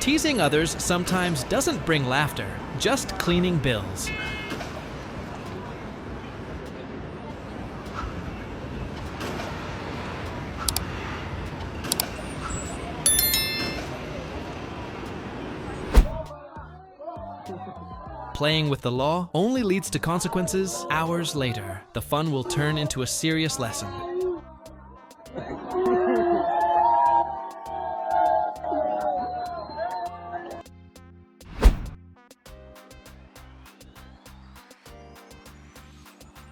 Teasing others sometimes doesn't bring laughter, just cleaning bills. Playing with the law only leads to consequences hours later. The fun will turn into a serious lesson.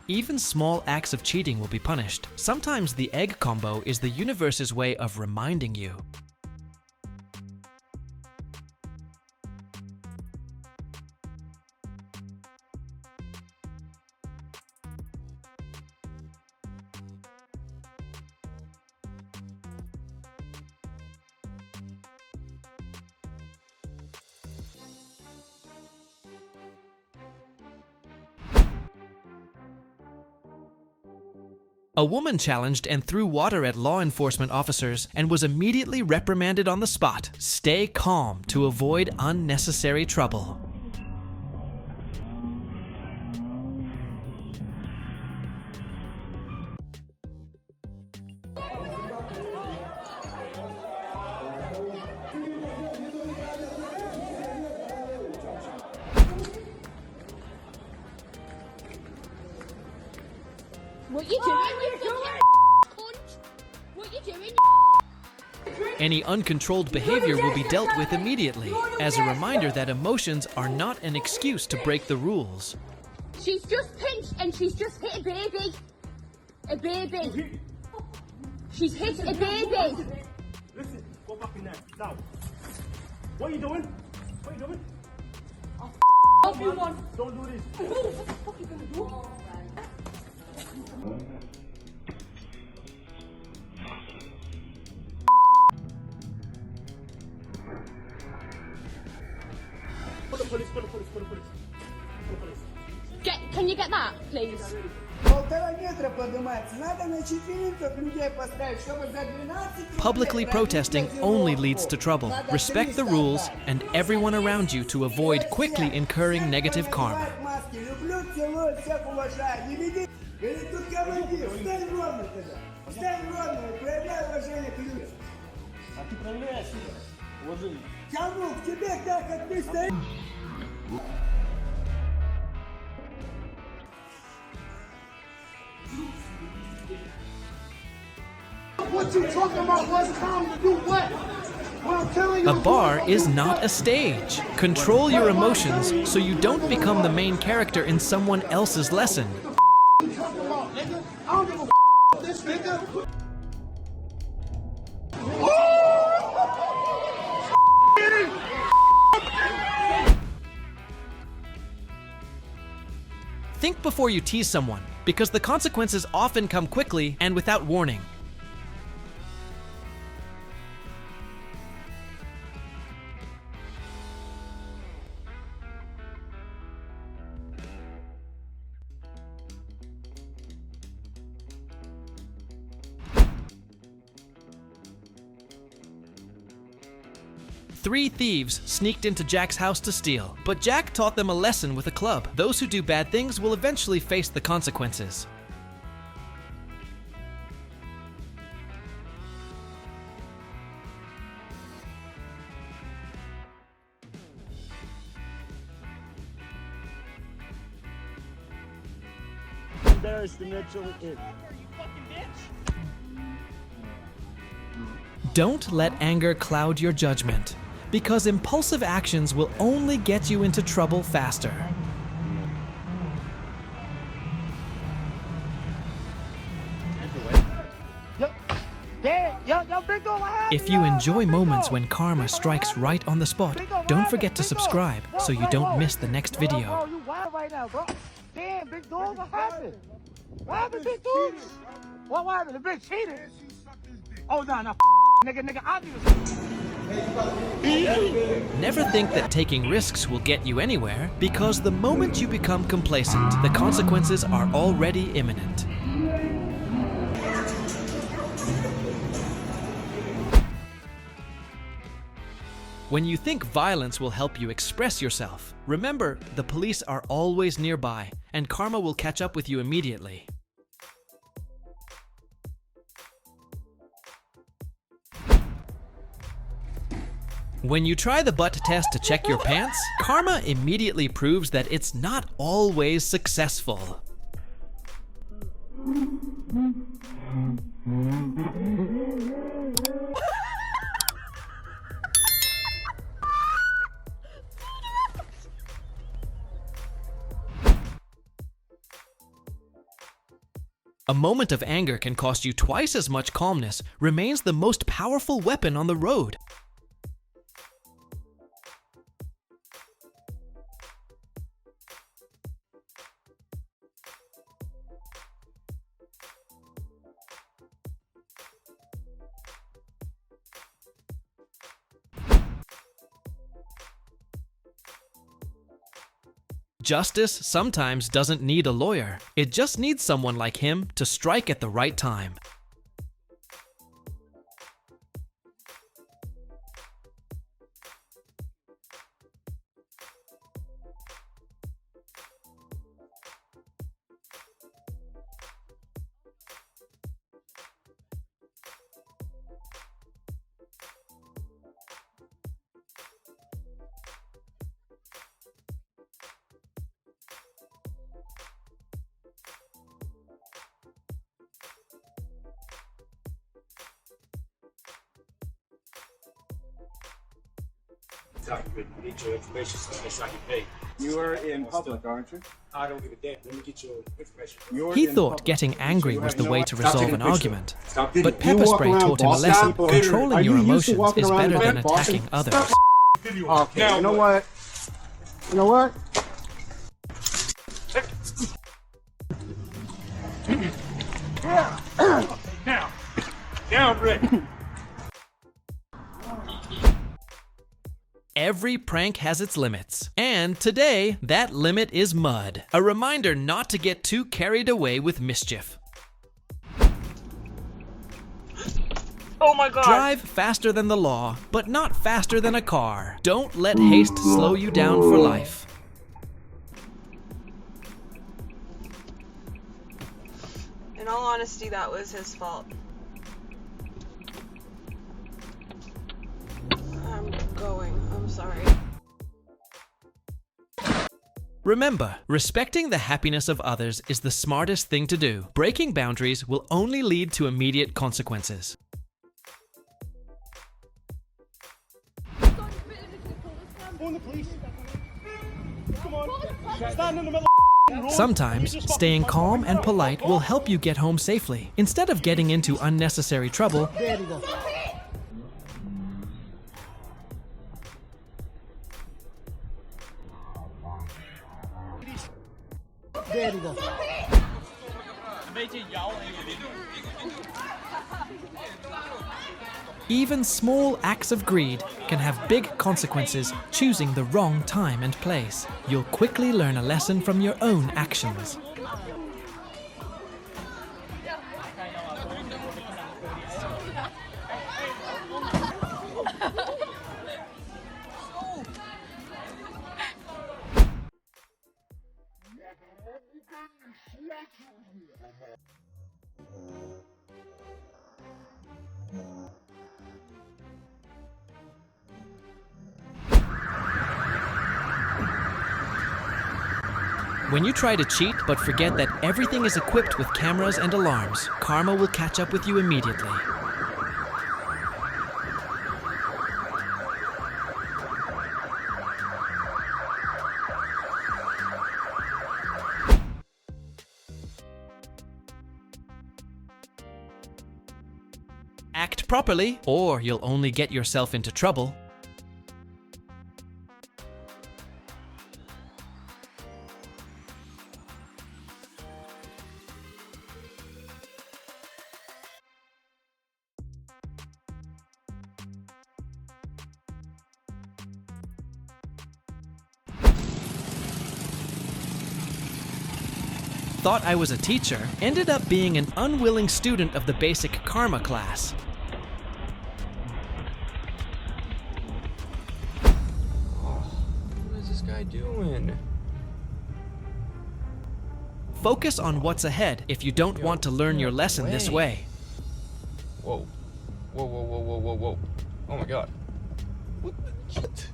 Even small acts of cheating will be punished. Sometimes the egg combo is the universe's way of reminding you. A woman challenged and threw water at law enforcement officers and was immediately reprimanded on the spot. Stay calm to avoid unnecessary trouble. What you doing, you fucking cunt? What you doing, Any uncontrolled behavior will be dealt with immediately, as a reminder that emotions are not an excuse to break the rules. She's just pinched and she's just hit a baby. A baby. She's hit a baby. Listen, go back in there. Now. What are you doing? What are you doing? Everyone. Don't do this. What the fuck are you gonna do? Call the police, call the police, call the police. Call the police. Can you get that, please? 1,5 метра поднимается. Надо на четвереньках людей поставить, чтобы за 12 Publicly protesting only leads to trouble. Respect the rules and everyone around you to avoid quickly incurring negative karma. маски. Люблю, целую, всех уважаю. Не веди. Или тут командир. Встань ровно тогда. Встань ровно и проявляй уважение к людям. А ты проявляешь уважение. Кому? К тебе так, как ты стоишь. What you talking about? What's time to do what? What I'm telling you. A bar is not a stage. Control your emotions so you don't become the main character in someone else's lesson. What you talking about, nigga? I don't give a this nigga. Think before you tease someone, because the consequences often come quickly and without warning. Three thieves sneaked into Jack's house to steal, but Jack taught them a lesson with a club. Those who do bad things will eventually face the consequences. Embarrassed the natural in. Don't let anger cloud your judgment, because impulsive actions will only get you into trouble faster. If you enjoy moments when karma strikes right on the spot, don't forget to subscribe so you don't miss the next video. You wild right now, bro. Damn, big dog, what happened? What happened, big dog? What happened? The big cheated. Oh, nah, nigga, I do. Never think that taking risks will get you anywhere, because the moment you become complacent, the consequences are already imminent. When you think violence will help you express yourself, remember the police are always nearby, and karma will catch up with you immediately. When you try the butt test to check your pants, karma immediately proves that it's not always successful. A moment of anger can cost you twice as much calmness, remains the most powerful weapon on the road. Justice sometimes doesn't need a lawyer. It just needs someone like him to strike at the right time. Exactly. We need your information so I can pay. You are in public, aren't you? I don't give a damn. Let me get your information. He thought getting angry was the way to resolve an argument, Stop video. but pepper spray taught him a lesson. Controlling your emotions is better than attacking others. Okay, Now you know what? You know what? Now, Rick. Every prank has its limits, and today, that limit is mud. A reminder not to get too carried away with mischief. Oh my god. Drive faster than the law, but not faster than a car. Don't let haste slow you down for life. In all honesty, that was his fault. I'm going. I'm sorry. Remember, respecting the happiness of others is the smartest thing to do. Breaking boundaries will only lead to immediate consequences. Phone the police. Come on. Stand in the middle of the road. Sometimes, staying calm and polite will help you get home safely. Instead of getting into unnecessary trouble, even small acts of greed can have big consequences choosing the wrong time and place. You'll quickly learn a lesson from your own actions. When you try to cheat but forget that everything is equipped with cameras and alarms, karma will catch up with you immediately. Act properly, or you'll only get yourself into trouble. Thought I was a teacher, ended up being an unwilling student of the basic karma class. guy doing? Focus on what's ahead if you don't want to learn your lesson this way. Whoa. Whoa, whoa, whoa, whoa, whoa, whoa. Oh my god. What the shit?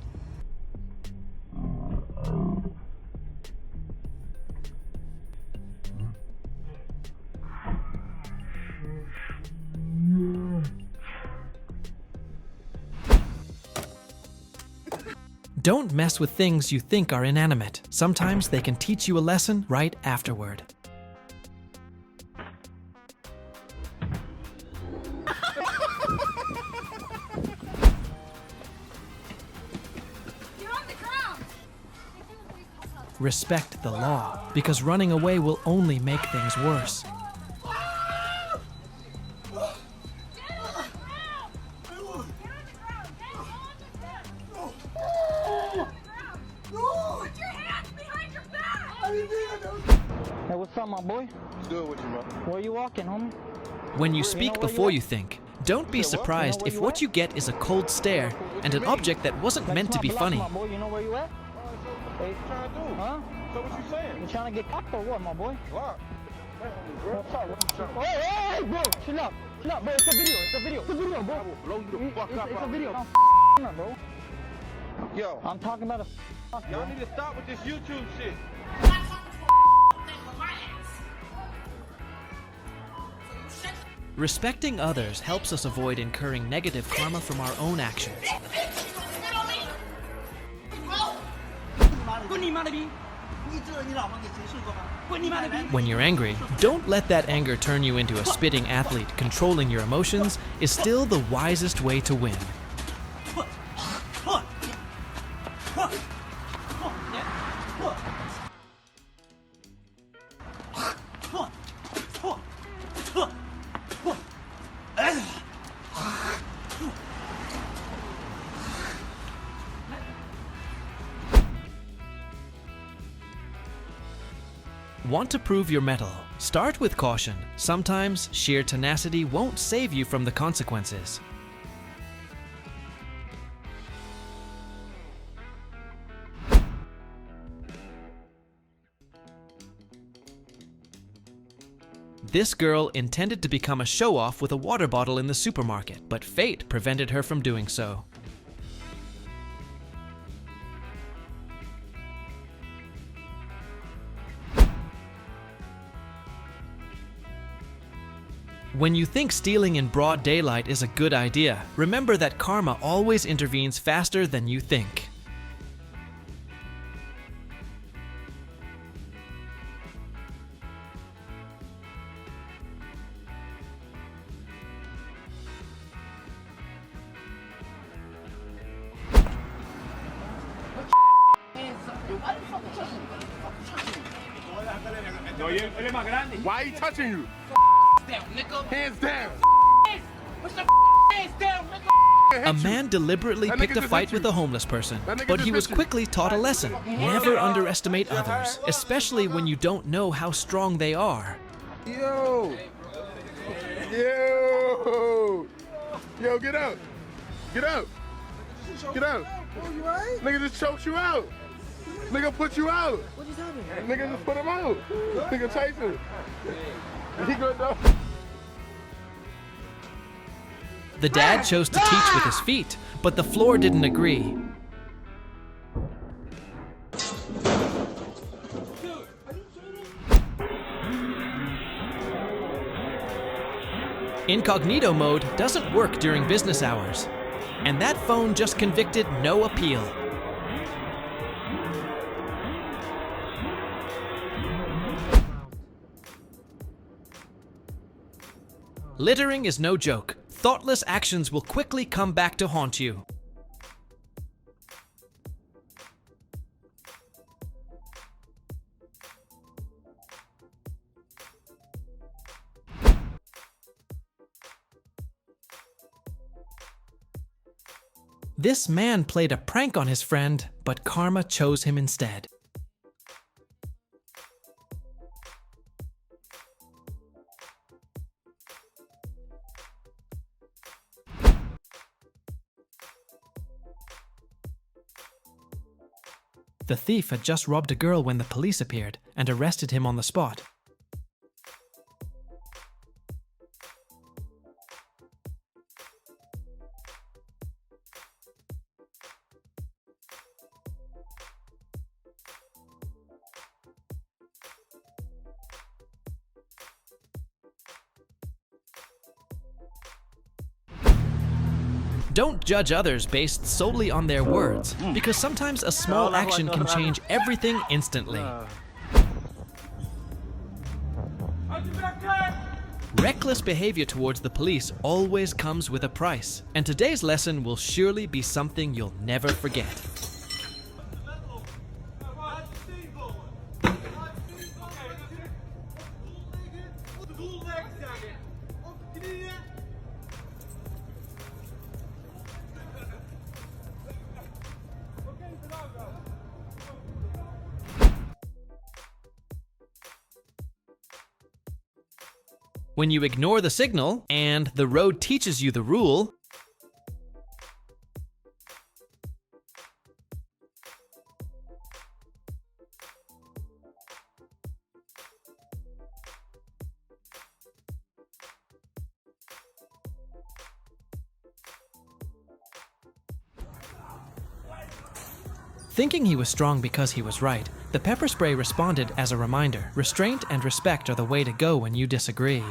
Don't mess with things you think are inanimate. Sometimes they can teach you a lesson right afterward. You're on the ground! Respect the law, because running away will only make things worse. Hey, what's up, my boy? Good with you, bro. Where you walking, homie? When you speak before you think, don't be surprised if what you get is a cold stare and an object that wasn't meant to be funny. My boy, you know where you at? Hey, Trying to do? huh? So what you saying? You trying to get cocked or what, my boy? What? What's up? Hey, bro, chill out, bro. It's a video, bro. I will blow you the fuck up. It's a video. Don't bro. Yo, I'm talking about y'all need to stop with this YouTube shit. Respecting others helps us avoid incurring negative karma from our own actions. When you're angry, don't let that anger turn you into a spitting athlete. Controlling your emotions is still the wisest way to win. Want to prove your mettle? Start with caution. Sometimes sheer tenacity won't save you from the consequences. This girl intended to become a show-off with a water bottle in the supermarket, but fate prevented her from doing so. When you think stealing in broad daylight is a good idea, remember that karma always intervenes faster than you think. Why are you touching you? Hands down. A man deliberately picked a fight with a homeless person, but he was quickly taught a lesson. Never underestimate others, especially when you don't know how strong they are. Yo, get out. Get out. Get out. Nigga just choked you out. Nigga put you out. What just happened? Nigga just put him out. Nigga chase him. He good though. The dad chose to teach with his feet, but the floor didn't agree. Incognito mode doesn't work during business hours, and that phone just convicted no appeal. Littering is no joke. Thoughtless actions will quickly come back to haunt you. This man played a prank on his friend, but karma chose him instead. The thief had just robbed a girl when the police appeared and arrested him on the spot. Don't judge others based solely on their words, because sometimes a small action can change everything instantly. Reckless behavior towards the police always comes with a price, and today's lesson will surely be something you'll never forget. When you ignore the signal and the road teaches you the rule, thinking he was strong because he was right, the pepper spray responded as a reminder. Restraint and respect are the way to go when you disagree.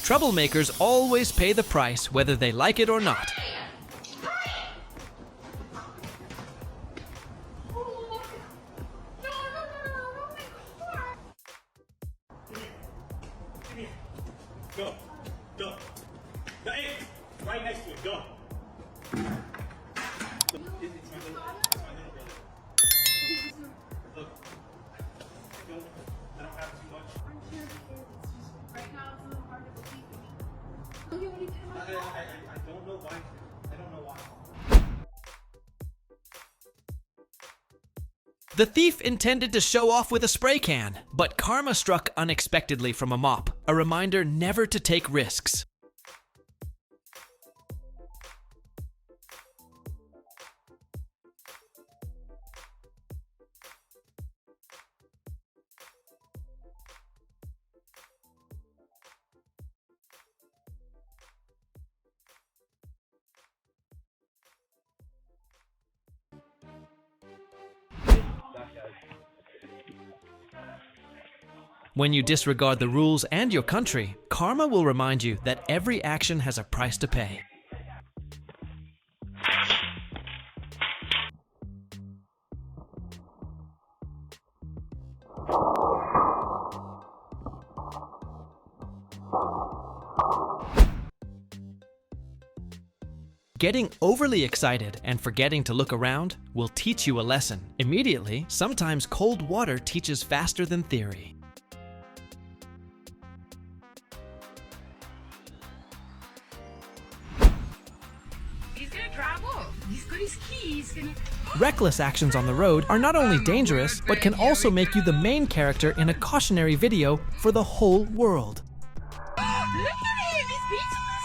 Troublemakers always pay the price whether they like it or not. Go. Go. Hey, right next to it. Go. It's my little brother. Look. I don't have too much. Right now it's a little hard to believe me. I don't know why. I don't know why. The thief intended to show off with a spray can, but karma struck unexpectedly from a mop, a reminder never to take risks. When you disregard the rules and your country, karma will remind you that every action has a price to pay. Getting overly excited and forgetting to look around will teach you a lesson. Immediately, sometimes cold water teaches faster than theory. He's gonna drive off. He's got his keys. Reckless actions on the road are not only dangerous, but can also make you the main character in a cautionary video for the whole world. Look at him. He's beating his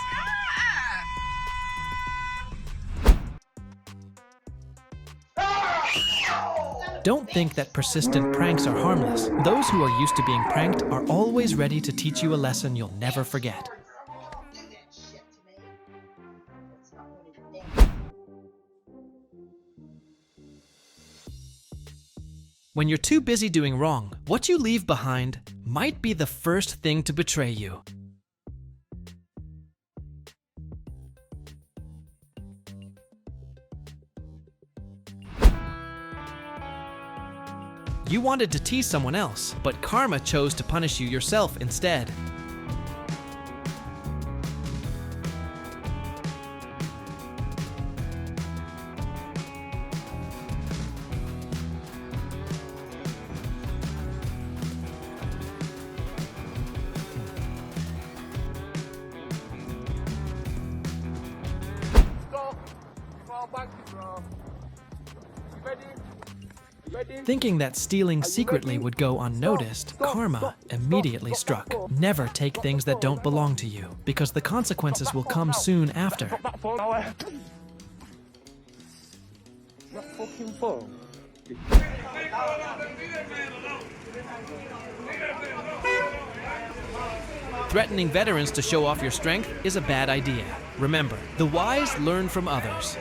car. Don't think that persistent pranks are harmless. Those who are used to being pranked are always ready to teach you a lesson you'll never forget. When you're too busy doing wrong, what you leave behind might be the first thing to betray you. You wanted to tease someone else, but karma chose to punish you yourself instead. Back, bro. Ready? Ready? Thinking that stealing secretly would go unnoticed, karma immediately struck. Never take things that don't belong to you, because the consequences will come soon after. Threatening veterans to show off your strength is a bad idea. Remember, the wise learn from others.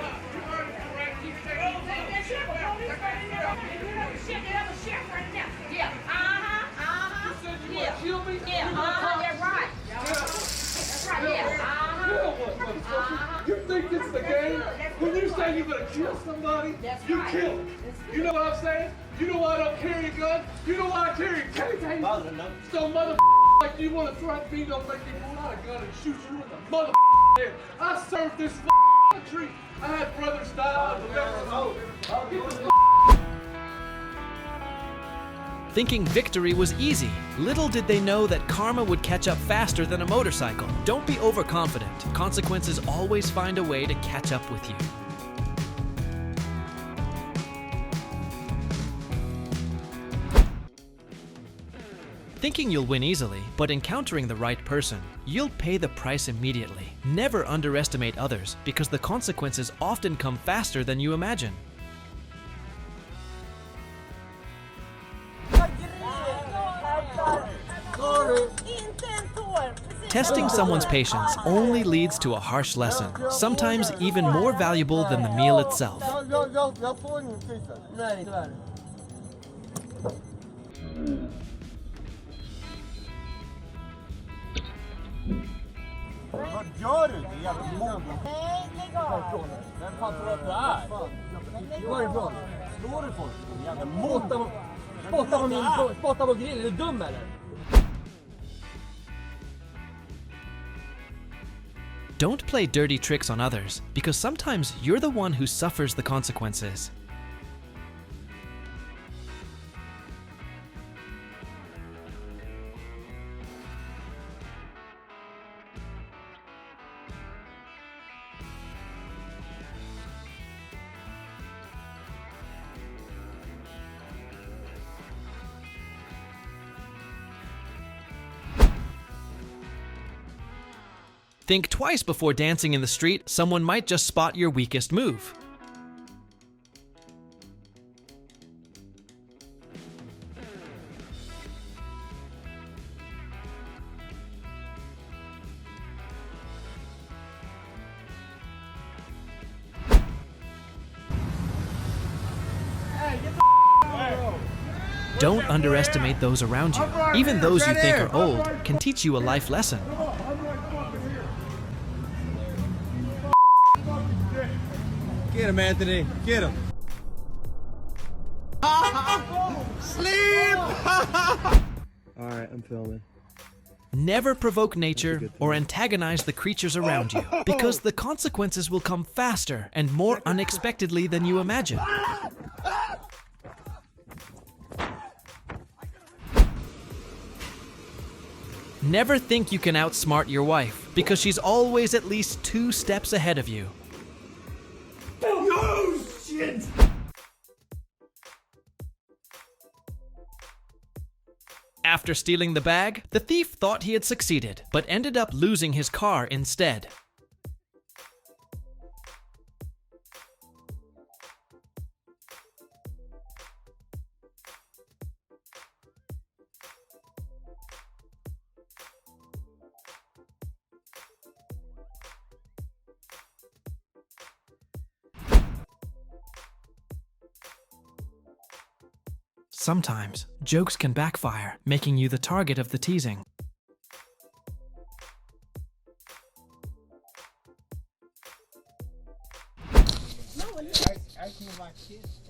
You think this is a game? When you say you're gonna kill somebody, you kill them. You know what I'm saying? You know why I don't carry a gun? You know why I carry a K-K? So mother like you want to threaten me, don't make me pull out a gun and shoot you in the mother head. I served this country. I had brothers die. Thinking victory was easy, little did they know that karma would catch up faster than a motorcycle. Don't be overconfident. Consequences always find a way to catch up with you. Thinking you'll win easily, but encountering the right person, you'll pay the price immediately. Never underestimate others, because the consequences often come faster than you imagine. Testing someone's patience only leads to a harsh lesson, sometimes even more valuable than the meal itself. Vad gör du? Det är jävla mål. Nej, lägg av! Vem fan tror du att du är? Gå ifrån. Slår du folk? Jävla mål. Spotta på grillen, är du dum eller? Don't play dirty tricks on others, because sometimes you're the one who suffers the consequences. Think twice before dancing in the street. Someone might just spot your weakest move. Don't underestimate those around you. Even those you think are old can teach you a life lesson. Get him, Anthony. Get him. Sleep! Alright, I'm filming. Never provoke nature or antagonize the creatures around you, because the consequences will come faster and more unexpectedly than you imagine. Never think you can outsmart your wife, because she's always at least 2 steps ahead of you. Oh, shit! After stealing the bag, the thief thought he had succeeded, but ended up losing his car instead. Sometimes, jokes can backfire, making you the target of the teasing. It's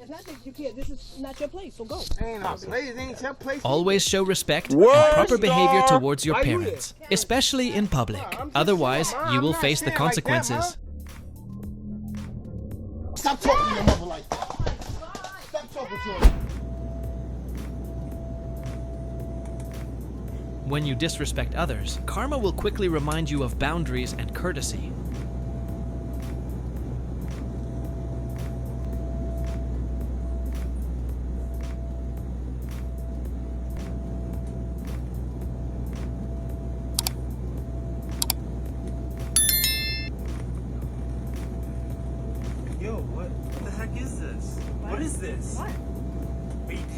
not that you can't. This is not your place, so go. Ain't our place, ain't your place. Always show respect and proper behavior towards your parents, especially in public. Otherwise, you will face the consequences. Stop talking to your mother like that. Stop talking to her. When you disrespect others, karma will quickly remind you of boundaries and courtesy.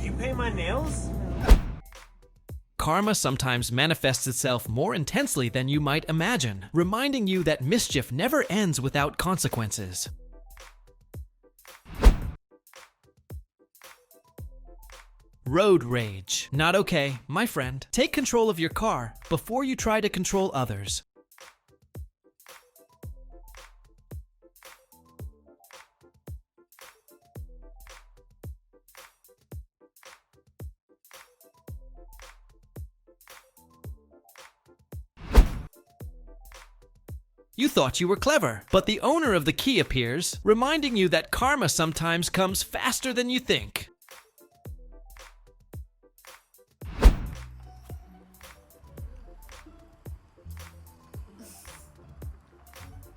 You paint my nails? Karma sometimes manifests itself more intensely than you might imagine, reminding you that mischief never ends without consequences. Road rage. Not okay, my friend. Take control of your car before you try to control others. You thought you were clever, but the owner of the key appears, reminding you that karma sometimes comes faster than you think.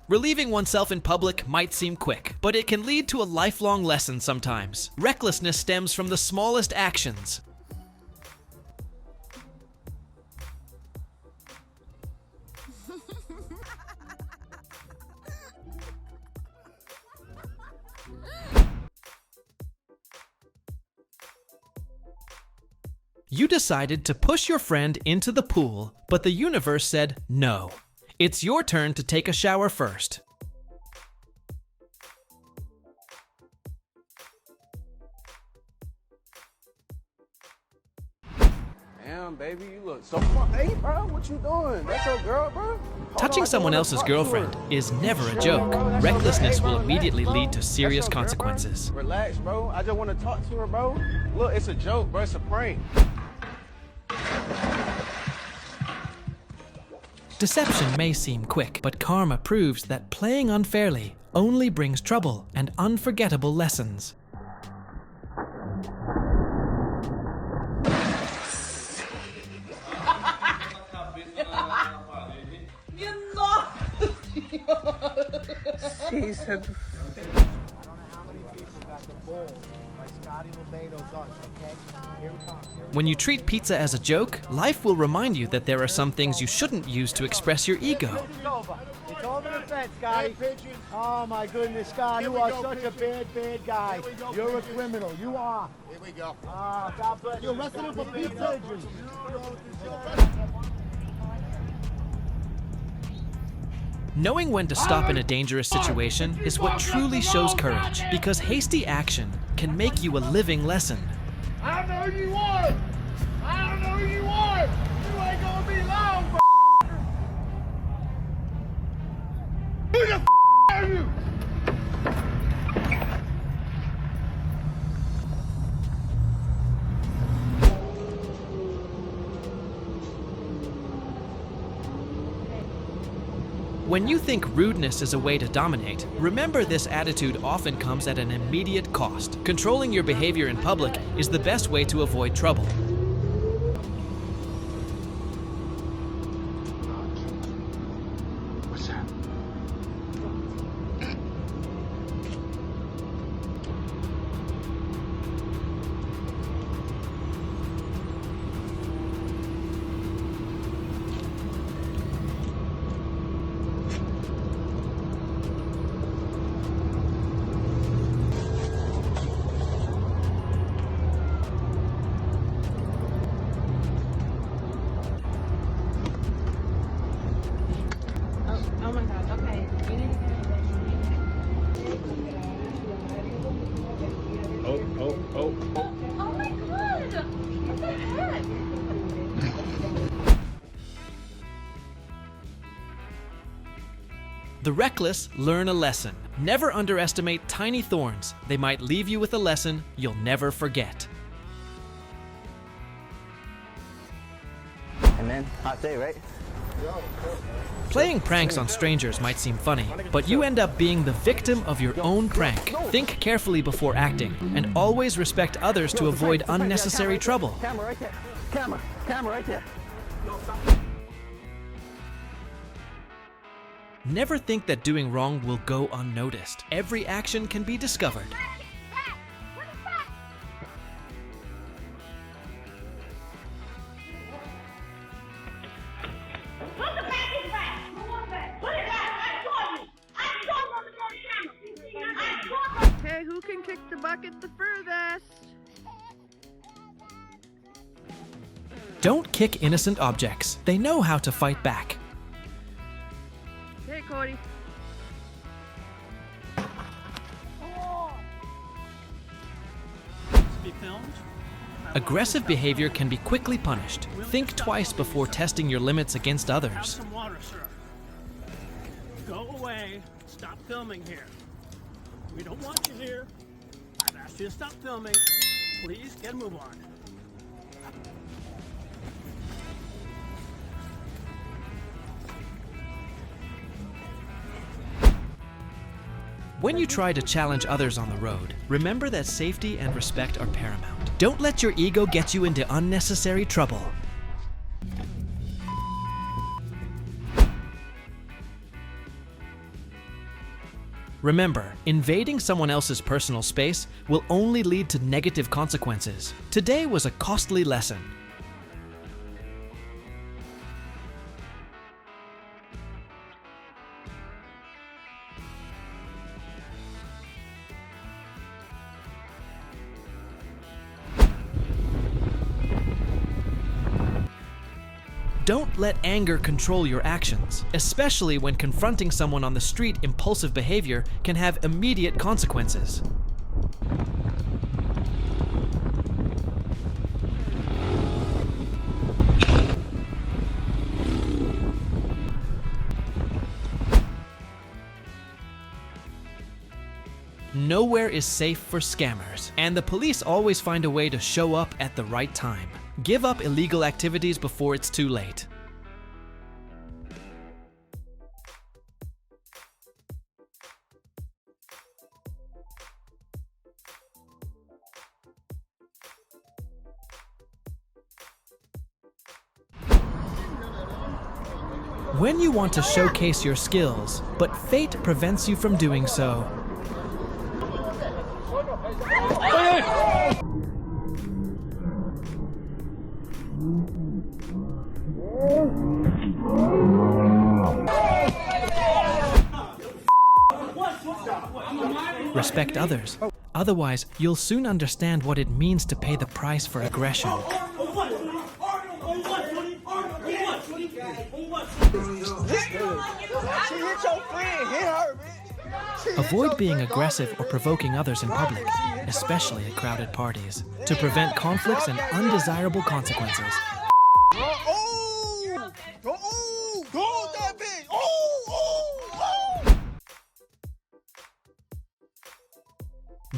Relieving oneself in public might seem quick, but it can lead to a lifelong lesson sometimes. Recklessness stems from the smallest actions. You decided to push your friend into the pool, but the universe said no. It's your turn to take a shower first. Damn, baby, you look so fun. Hey, bro, what you doing? That's your girl, bro? Touching someone else's girlfriend is never a joke. Recklessness will immediately lead to serious consequences. Relax, bro. I just want to talk to her, bro. Look, it's a joke, bro. It's a prank. Deception may seem quick, but karma proves that playing unfairly only brings trouble and unforgettable lessons. When you treat pizza as a joke, life will remind you that there are some things you shouldn't use to express your ego. It's over the fence, Scotty. Oh my goodness, Scott, you are such a bad guy. You're a criminal. You are. Here we go. God bless you. Arrested him for pizza. Knowing when to stop in a dangerous situation is what truly shows courage, because hasty action can make you a living lesson. I know who you are. I don't know who you are. You ain't gonna be long, Who the are you? When you think rudeness is a way to dominate, remember this attitude often comes at an immediate cost. Controlling your behavior in public is the best way to avoid trouble. What's that? Oh my god, okay. You need Oh. Oh my god! What the heck? The reckless learn a lesson. Never underestimate tiny thorns. They might leave you with a lesson you'll never forget. Hey man, hot day, right? Playing pranks on strangers might seem funny, but you end up being the victim of your own prank. Think carefully before acting, and always respect others to avoid unnecessary trouble. Camera right there. Camera right there. Never think that doing wrong will go unnoticed. Every action can be discovered. Okay, who can kick the bucket the furthest? Don't kick innocent objects. They know how to fight back. Hey, Cody. Aggressive behavior can be quickly punished. Think twice before testing your limits against Have others. some water, sir. Go away. Stop filming here. We don't want you here. I've asked you to stop filming. Please get a move on. When you try to challenge others on the road, remember that safety and respect are paramount. Don't let your ego get you into unnecessary trouble. Remember, invading someone else's personal space will only lead to negative consequences. Today was a costly lesson. Don't let anger control your actions, especially when confronting someone on the street. Impulsive behavior can have immediate consequences. Nowhere is safe for scammers, and the police always find a way to show up at the right time. Give up illegal activities before it's too late. When you want to showcase your skills, but fate prevents you from doing so. Respect others. Otherwise, you'll soon understand what it means to pay the price for aggression. Avoid being aggressive or provoking others in public, especially at crowded parties, to prevent conflicts and undesirable consequences.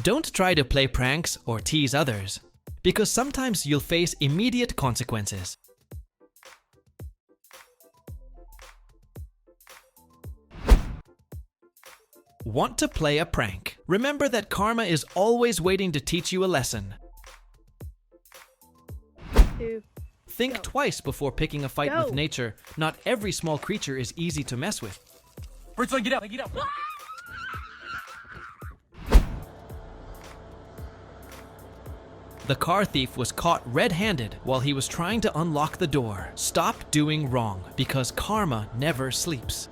Don't try to play pranks or tease others, because sometimes you'll face immediate consequences. Want to play a prank? Remember that karma is always waiting to teach you a lesson. Think twice before picking a fight with nature. Not every small creature is easy to mess with. Britson, get out, get out. The car thief was caught red-handed while he was trying to unlock the door. Stop doing wrong, because karma never sleeps.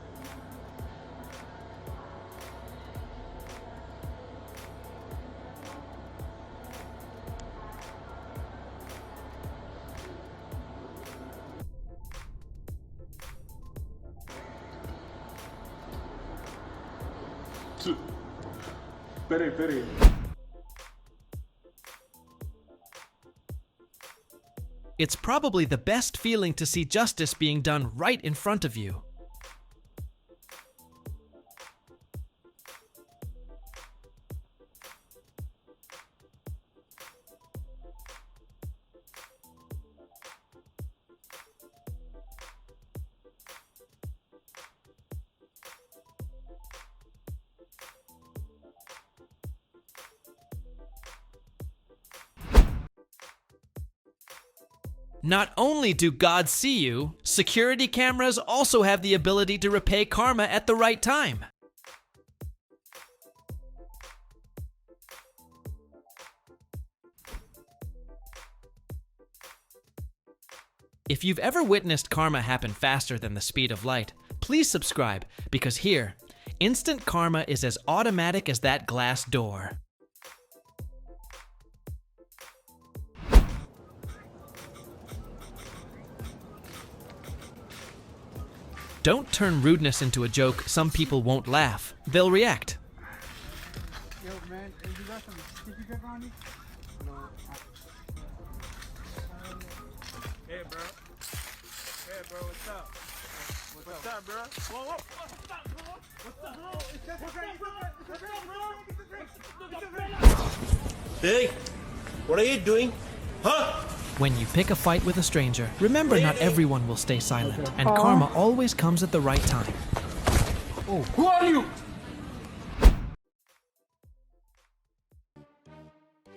Peraí. It's probably the best feeling to see justice being done right in front of you. Not only do gods see you, security cameras also have the ability to repay karma at the right time. If you've ever witnessed karma happen faster than the speed of light, please subscribe, because here, instant karma is as automatic as that glass door. Don't turn rudeness into a joke some people won't laugh. They'll react. Yo, man, you got some sticky pepper on you? No. Hey, bro. Hey, bro, what's up? What's up, bro? Whoa, whoa, what's up, bro? What's up, bro? It's just Hey, what are you doing? Huh? When you pick a fight with a stranger, remember not everyone will stay silent, and karma always comes at the right time. Oh, who are you?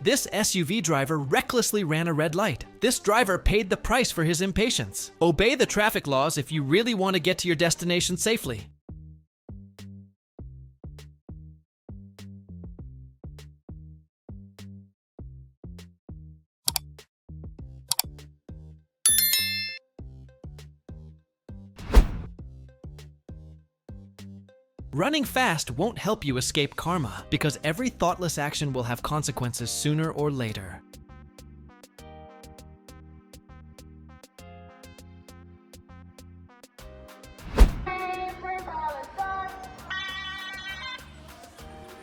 This SUV driver recklessly ran a red light. This driver paid the price for his impatience. Obey the traffic laws if you really want to get to your destination safely. Running fast won't help you escape karma, because every thoughtless action will have consequences sooner or later.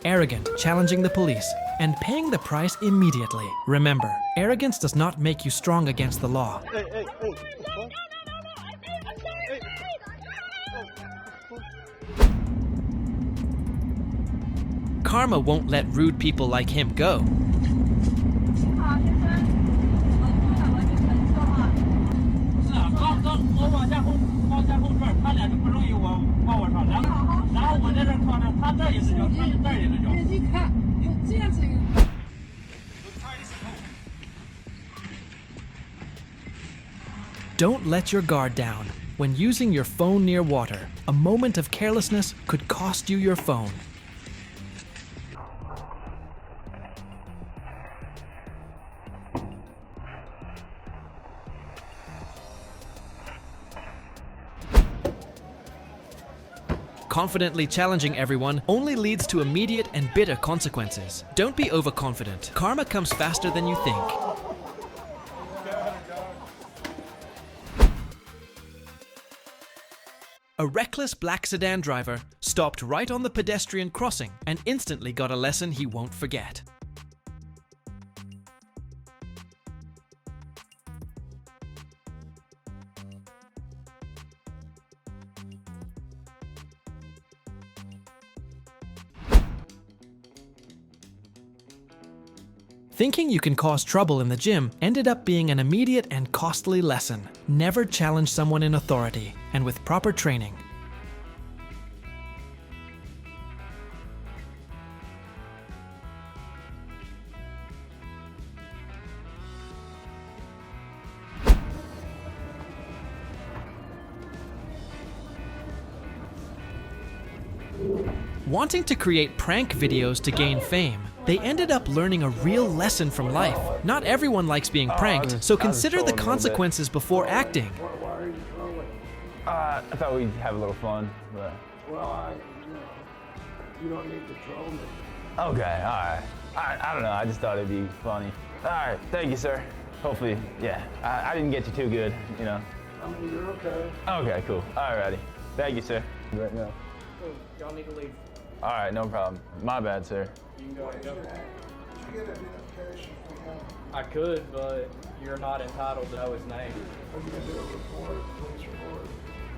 Arrogant, challenging the police, and paying the price immediately. Remember, arrogance does not make you strong against the law. Karma won't let rude people like him go. Don't let your guard down. When using your phone near water, a moment of carelessness could cost you your phone. Confidently challenging everyone only leads to immediate and bitter consequences. Don't be overconfident. Karma comes faster than you think. A reckless black sedan driver stopped right on the pedestrian crossing and instantly got a lesson he won't forget. Thinking you can cause trouble in the gym ended up being an immediate and costly lesson. Never challenge someone in authority, and with proper training. Wanting to create prank videos to gain fame, they ended up learning a real lesson from life. Not everyone likes being pranked, so consider the consequences before acting. I thought we'd have a little fun, but... Well, you don't need to troll me. Okay, alright. I don't know, I just thought it'd be funny. Alright, thank you, sir. Hopefully, yeah, I didn't get you too good, you know. I mean, you're okay. Okay, cool. Alrighty. Thank you, sir. Right now. Y'all need to leave. Alright, no problem. My bad, sir. You can go and go. Did you get an identification from him? I could, but you're not entitled to know his name. Are you going to do a report, police report?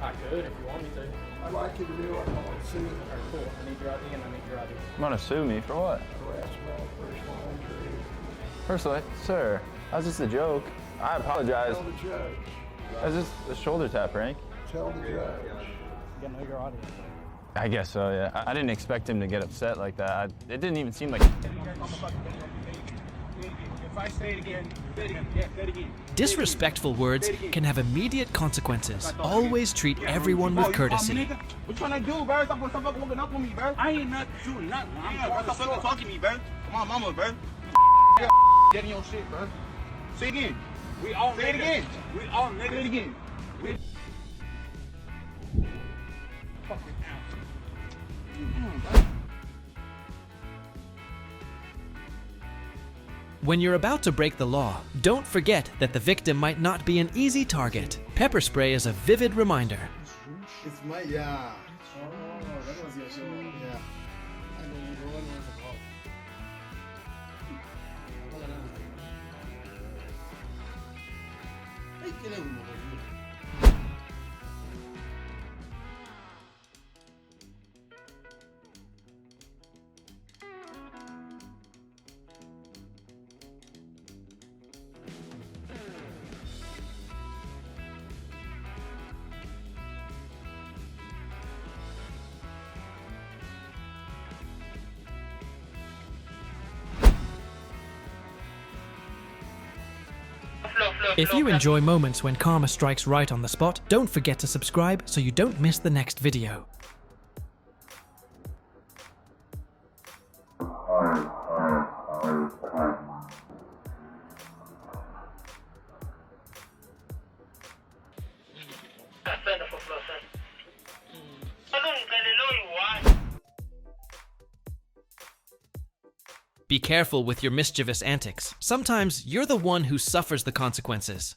I could if you want me to. I'd like you to do it. I want to see it. Alright, cool. I need your ID and I need your ID. You want to sue me for what? Harassment, personal injury. Personally, sir, that was just a joke. I apologize. Tell the judge. That was just a shoulder tap prank. Tell the judge. You gotta know your audience. I guess so, yeah. I didn't expect him to get upset like that. It didn't even seem like... If I say it again, say it again, yeah, say it again. Disrespectful words can have immediate consequences. Always treat everyone with courtesy. What you trying to do, bro? Stop fucking looking up on me, bro. I ain't not doing nothing. I'm not fucking talking to me, bro. My mama, bro. Getting your shit, bro. Say it again. We all say it again. We all niggas. Say it again. Fucking When you're about to break the law, don't forget that the victim might not be an easy target. Pepper spray is a vivid reminder. It's my, yeah. That was your show. Yeah. I know you go on with the call. Ay, qué le uno, If you enjoy moments when karma strikes right on the spot, don't forget to subscribe so you don't miss the next video. Be careful with your mischievous antics. Sometimes you're the one who suffers the consequences.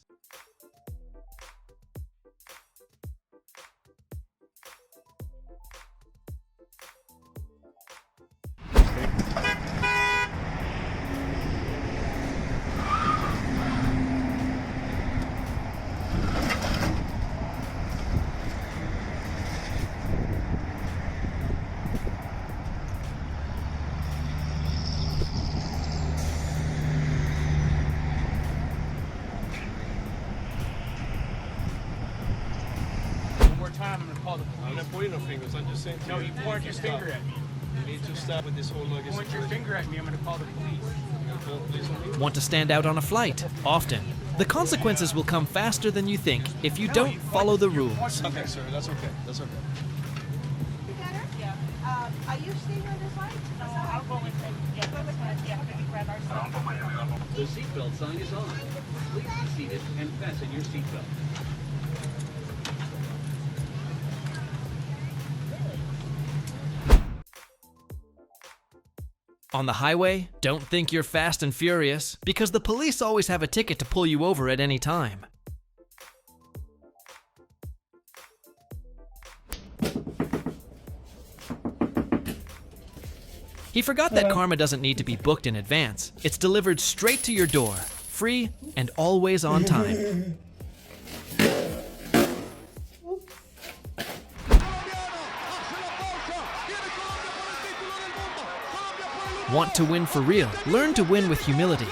I'm gonna call the police. I'm not pointing no fingers. I'm just saying. No, you point your finger at me. You need to stop with this whole luggage. Point your finger at me. I'm gonna call the police. Want to stand out on a flight? Often. The consequences will come faster than you think if you don't follow the rules. Okay, sir. That's okay. That's okay. Yeah. Are you staying on this line? No, I'll go with him. Yeah, go with him. Yeah, we grab our stuff. The seatbelt sign is on. Please be seated and fasten your seatbelt. On the highway, don't think you're fast and furious, because the police always have a ticket to pull you over at any time. He forgot that karma doesn't need to be booked in advance. It's delivered straight to your door, free and always on time. Want to win for real? Learn to win with humility.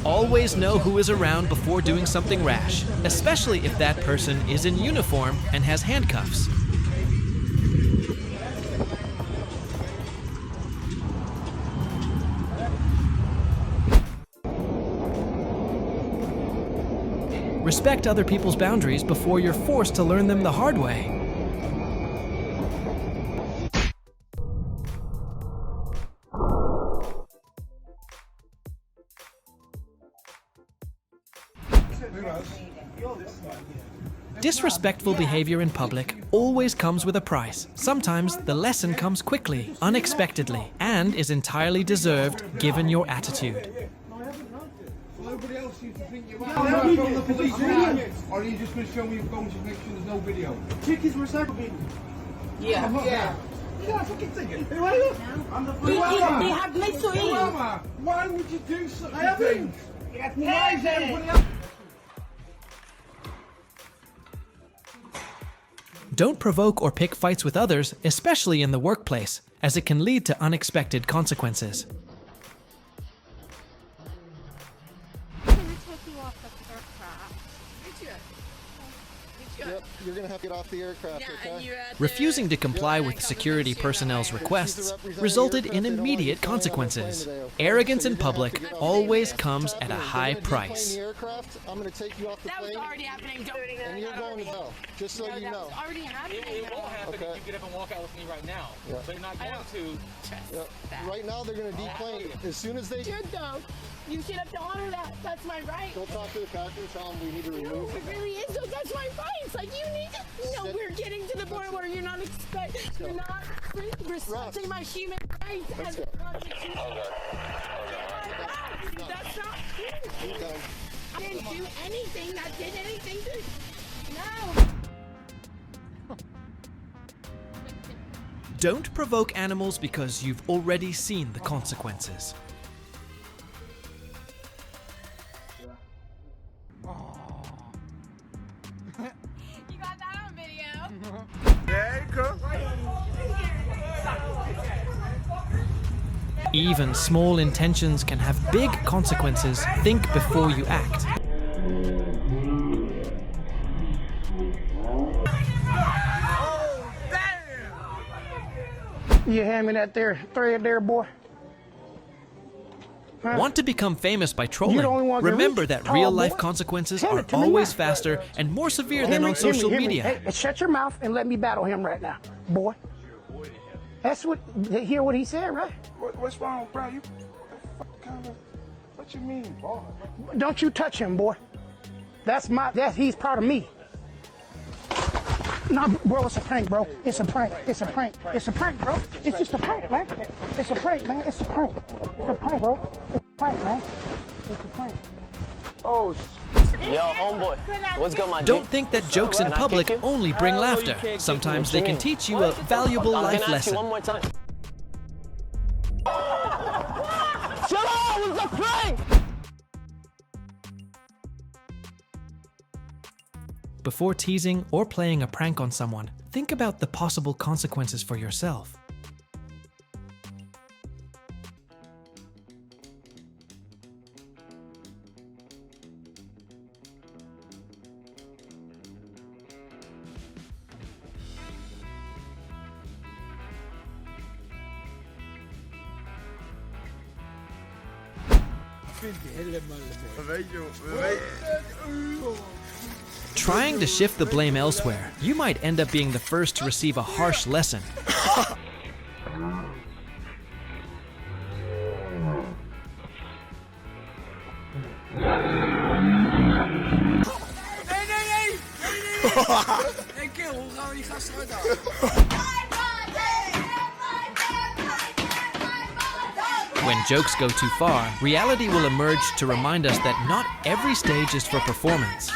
Always know who is around before doing something rash, especially if that person is in uniform and has handcuffs. Respect other people's boundaries before you're forced to learn them the hard way. Disrespectful behavior in public always comes with a price. Sometimes the lesson comes quickly, unexpectedly, and is entirely deserved given your attitude. Nobody else seems to think you're out. From the police now, or are you just going to show me your phone to make sure there's no video? Check his recycle bin. Yeah. Yeah. Yeah, fucking take it. Who are you? I'm the They have made so easy. Why would you do such I a haven't. thing? Why is everybody else? Don't provoke or pick fights with others, especially in the workplace, as it can lead to unexpected consequences. Yep, you're going to have to get off the aircraft, okay? Refusing to comply with security personnel's requests resulted in immediate consequences. Arrogance in public always comes at a high price. I'm going to take you off the plane. That was already happening. And you're going to hell, just so you know. That was already happening. It won't happen if you get up and walk out with me right now. Yeah. But you're not going to. Right now, they're going to deplane. As soon as they... Should though. You should have to honor that. That's my right. Go talk to the captain, tell him we need to remove. It really is. Those guys that's my point. It's like you need to. No, we're getting to the point where you're not respecting my human rights. As a that's not true. I didn't do anything that did anything to. No. Don't provoke animals because you've already seen the consequences. You got that on video. There you go. Even small intentions can have big consequences. Think before you act. You hand me that there thread there, boy? Huh? Want to become famous by trolling? You're the only one that Remember reach. that Oh, real-life boy. consequences Hand are it to me always now. faster and more severe than Hear on me, hear me, social hear me. media. Hey, shut your mouth and let me battle him right now, boy. That's what. Hear what he said, right? What's wrong, bro? You what you mean, boy? Don't you touch him, boy. He's part of me. No, bro, it's a prank, bro. It's a prank. It's a prank. It's a prank, bro. It's just a prank, man. It's a prank, man. It's a prank. It's a prank, bro. It's a prank, man. It's a prank. Oh, yo, homeboy. What's good, my dude? Don't think that jokes in public only bring laughter. Sometimes they can teach you a valuable life I'm gonna ask you lesson. one more time. Shut up! It was a prank! Before teasing or playing a prank on someone, think about the possible consequences for yourself. Trying to shift the blame elsewhere, you might end up being the first to receive a harsh lesson. When jokes go too far, reality will emerge to remind us that not every stage is for performance.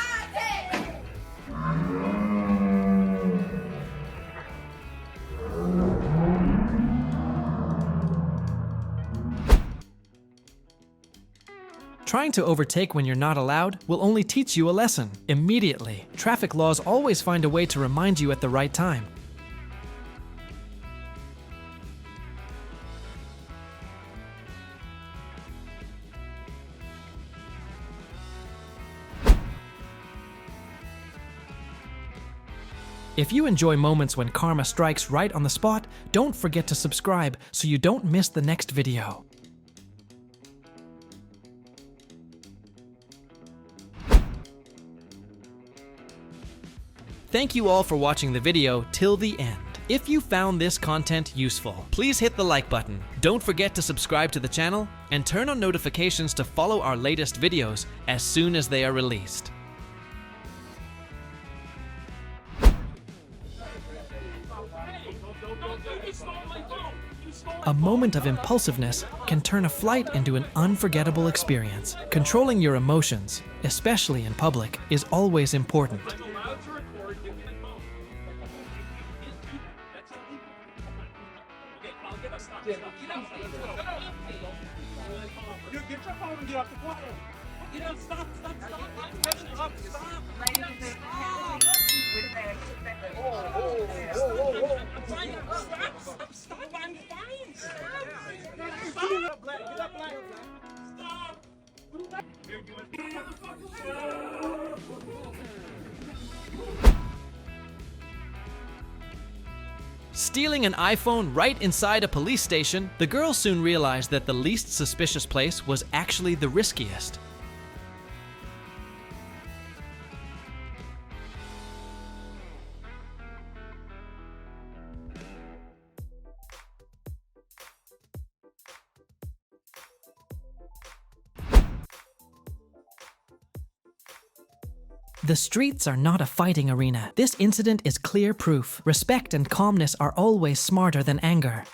Trying to overtake when you're not allowed will only teach you a lesson immediately. Traffic laws always find a way to remind you at the right time. If you enjoy moments when karma strikes right on the spot, don't forget to subscribe so you don't miss the next video. Thank you all for watching the video till the end. If you found this content useful, please hit the like button. Don't forget to subscribe to the channel and turn on notifications to follow our latest videos as soon as they are released. A moment of impulsiveness can turn a flight into an unforgettable experience. Controlling your emotions, especially in public, is always important. Get your phone and get off the water. You know, stop. Stop, I'm fine. Stop. Get up, Black. Stop. Stealing an iPhone right inside a police station, the girl soon realized that the least suspicious place was actually the riskiest. The streets are not a fighting arena. This incident is clear proof. Respect and calmness are always smarter than anger.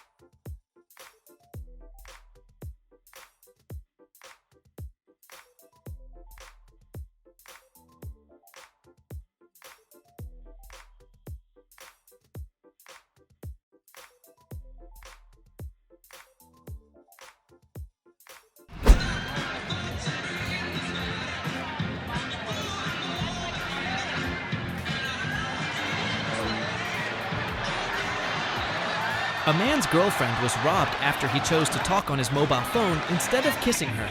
A man's girlfriend was robbed after he chose to talk on his mobile phone instead of kissing her.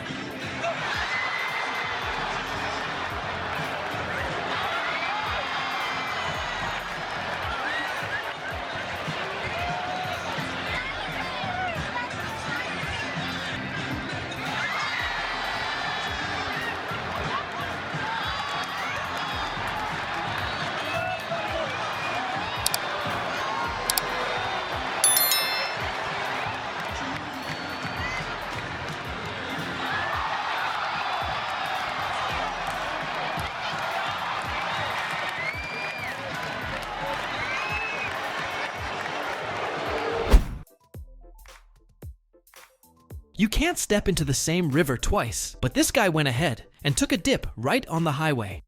You can't step into the same river twice, but this guy went ahead and took a dip right on the highway.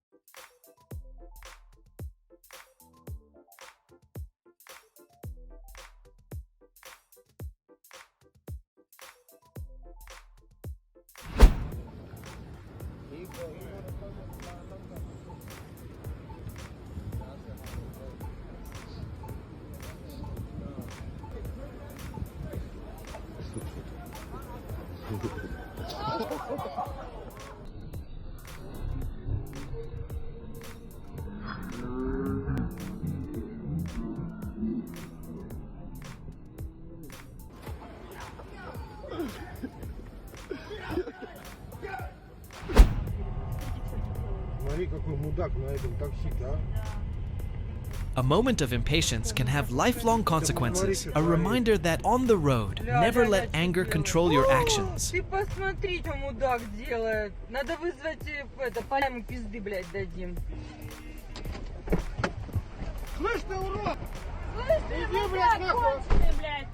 A moment of impatience can have lifelong consequences. A reminder that on the road, never let anger control your actions. Ты посмотри, что мудак делает. Надо вызвать это, полям пизды, блядь, дадим. Слышь ты, урод! Слышь ты, мудак, конченый, блядь!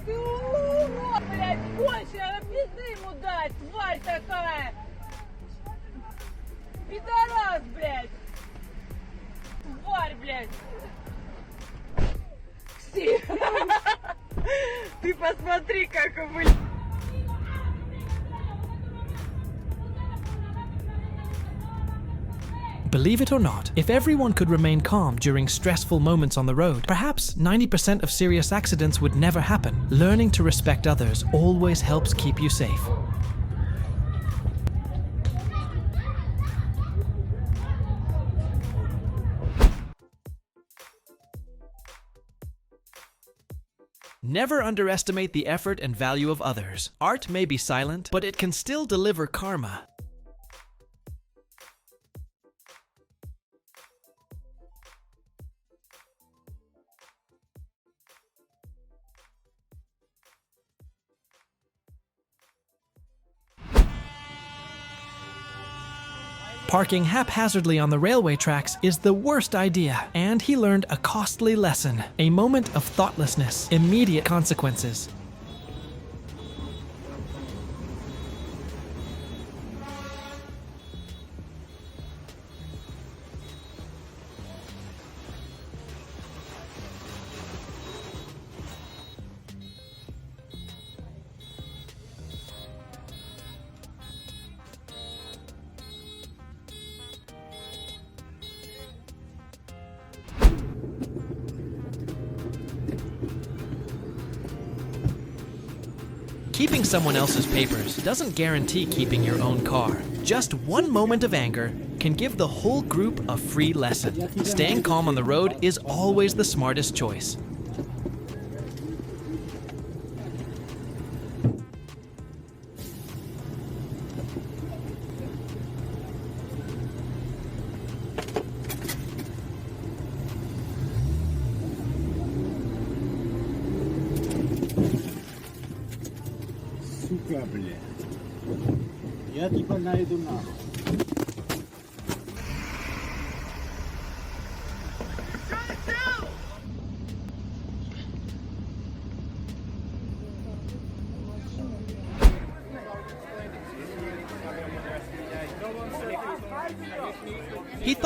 Ты урод, блядь, конченый, пизды ему дать, тварь такая! Пидорас, блядь! Тварь, блядь! Ты посмотри, как он выглядит! Believe it or not, if everyone could remain calm during stressful moments on the road, perhaps 90% of serious accidents would never happen. Learning to respect others always helps keep you safe. Never underestimate the effort and value of others. Art may be silent, but it can still deliver karma. Parking haphazardly on the railway tracks is the worst idea, and he learned a costly lesson. A moment of thoughtlessness, immediate consequences. Keeping someone else's papers doesn't guarantee keeping your own car. Just one moment of anger can give the whole group a free lesson. Staying calm on the road is always the smartest choice. Сука, блядь. Я типа найду нахуй.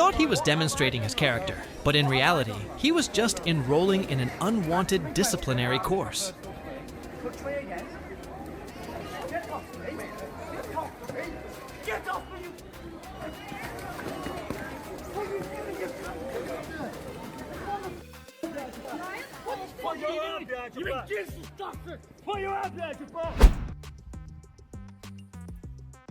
thought he was demonstrating his character, but in reality, he was just enrolling in an unwanted disciplinary course.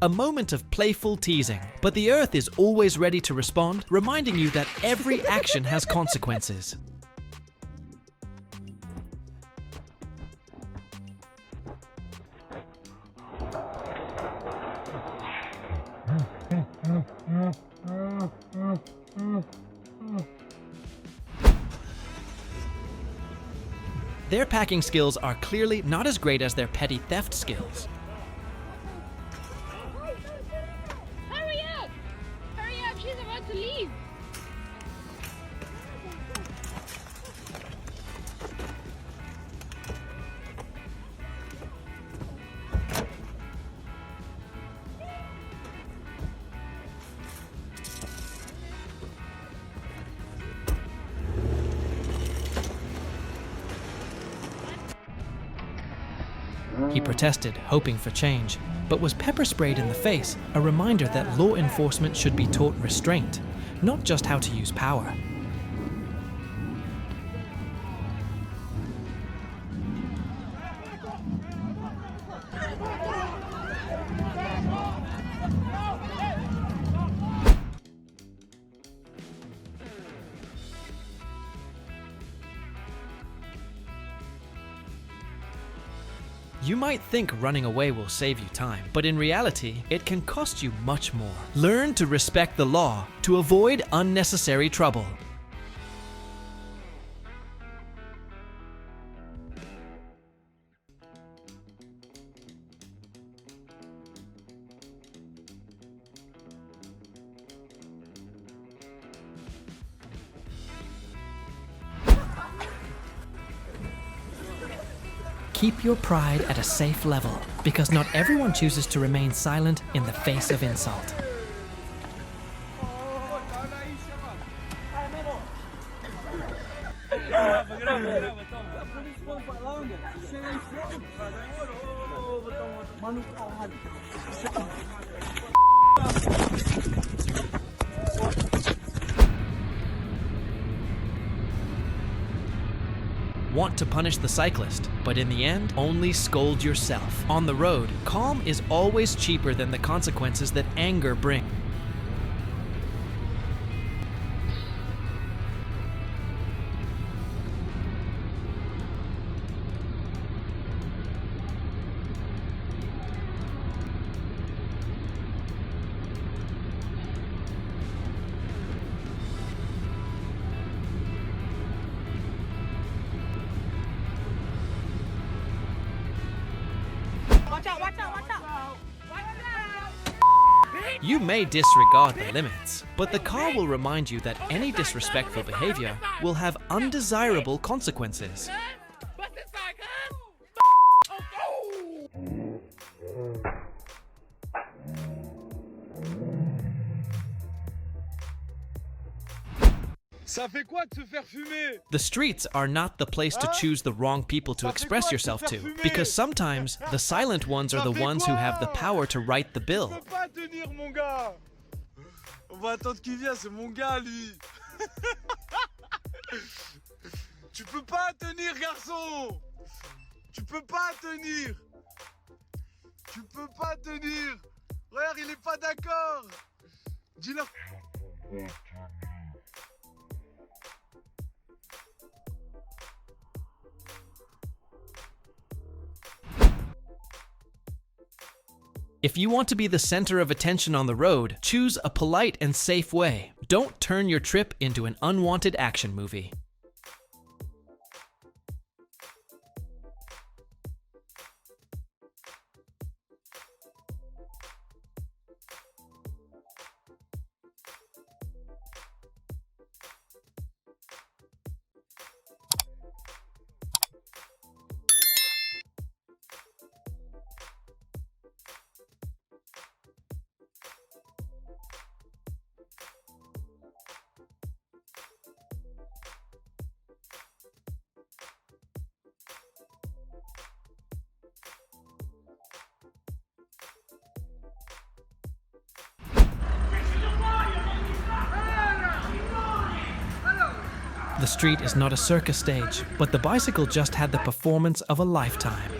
A moment of playful teasing, but the Earth is always ready to respond, reminding you that every action has consequences. Their packing skills are clearly not as great as their petty theft skills. Hurry up! Hurry up, she's about to leave. He protested, hoping for change, but was pepper sprayed in the face, a reminder that law enforcement should be taught restraint, not just how to use power. You might think running away will save you time, but in reality, it can cost you much more. Learn to respect the law to avoid unnecessary trouble. Keep your pride at a safe level, because not everyone chooses to remain silent in the face of insult. Want to punish the cyclist, but in the end, only scold yourself. On the road, calm is always cheaper than the consequences that anger brings. Watch out, watch out, watch out! Watch out! You may disregard the limits, but the car will remind you that any disrespectful behavior will have undesirable consequences. Ça fait quoi de se faire fumer? The streets are not the place to choose the wrong people to express yourself to, because sometimes the silent ones are the ones who have the power to write the bill. Tu peux pas tenir, mon gars. On va attendre qu'il vienne, c'est mon gars, lui. Tu peux pas tenir, garçon. Tu peux pas tenir. Tu peux pas tenir. Regarde, il est pas d'accord. Dis-leur. If you want to be the center of attention on the road, choose a polite and safe way. Don't turn your trip into an unwanted action movie. The street is not a circus stage, but the bicycle just had the performance of a lifetime.